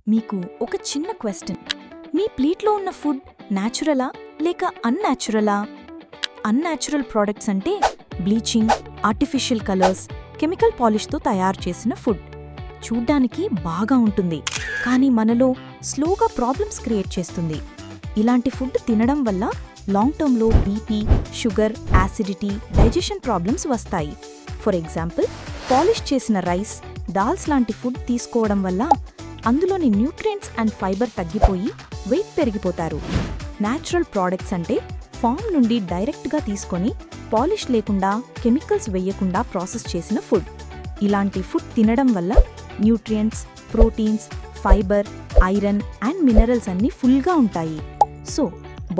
మీకు ఒక చిన్న క్వశ్చన్. మీ ప్లేట్లో ఉన్న ఫుడ్ న్యాచురలా లేక అన్యాచురలా? అన్యాచురల్ ప్రోడక్ట్స్ అంటే బ్లీచింగ్, ఆర్టిఫిషియల్ కలర్స్, కెమికల్ పాలిష్తో తయారు చేసిన ఫుడ్. చూడ్డానికి బాగా ఉంటుంది, కానీ మనలో స్లోగా ప్రాబ్లమ్స్ క్రియేట్ చేస్తుంది. ఇలాంటి ఫుడ్ తినడం వల్ల లాంగ్ టర్మ్లో BP, sugar, acidity, digestion problems వస్తాయి. ఫర్ ఎగ్జాంపుల్, పాలిష్ చేసిన రైస్, దాల్స్ లాంటి ఫుడ్ తీసుకోవడం వల్ల అందులోని న్యూట్రియంట్స్ అండ్ ఫైబర్ తగ్గిపోయి వెయిట్ పెరిగిపోతారు. న్యాచురల్ ప్రోడక్ట్స్ అంటే ఫామ్ నుండి డైరెక్ట్గా తీసుకొని పాలిష్ లేకుండా, కెమికల్స్ వేయకుండా ప్రాసెస్ చేసిన ఫుడ్. ఇలాంటి ఫుడ్ తినడం వల్ల nutrients, proteins, fibre, iron and minerals అన్నీ ఫుల్గా ఉంటాయి. సో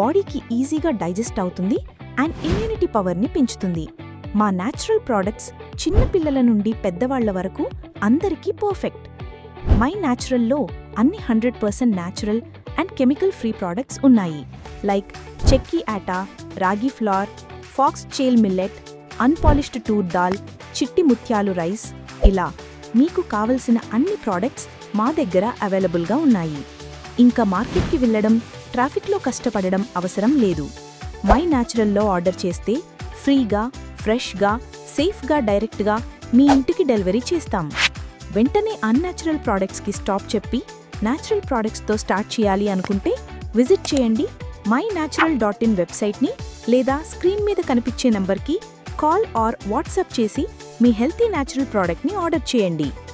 బాడీకి ఈజీగా డైజెస్ట్ అవుతుంది అండ్ ఇమ్యూనిటీ పవర్ని పెంచుతుంది. మా న్యాచురల్ ప్రోడక్ట్స్ చిన్నపిల్లల నుండి పెద్దవాళ్ల వరకు అందరికీ పర్ఫెక్ట్. మై న్యాచురల్లో అన్ని 100% natural and chemical free products ఉన్నాయి. Like chakki atta, ragi flour, foxtail millet, unpolished toor dal, chitti mutyalu rice. ఇలా మీకు కావలసిన అన్ని ప్రోడక్ట్స్ మా దగ్గర అవైలబుల్గా ఉన్నాయి. ఇంకా మార్కెట్కి వెళ్ళడం, ట్రాఫిక్లో కష్టపడడం అవసరం లేదు. మై న్యాచురల్లో ఆర్డర్ చేస్తే ఫ్రీగా, ఫ్రెష్గా, సేఫ్గా డైరెక్ట్గా మీ ఇంటికి డెలివరీ చేస్తాం. వెంటనే అన్యాచురల్ ప్రోడక్ట్స్కి స్టాప్ చెప్పి న్యాచురల్ ప్రోడక్ట్స్తో స్టార్ట్ చేయాలి అనుకుంటే విజిట్ చేయండి myNatural.in వెబ్సైట్ని, లేదా స్క్రీన్ మీద కనిపించే నంబర్కి కాల్ ఆర్ వాట్సాప్ చేసి మీ హెల్తీ న్యాచురల్ ప్రోడక్ట్ని ఆర్డర్ చేయండి.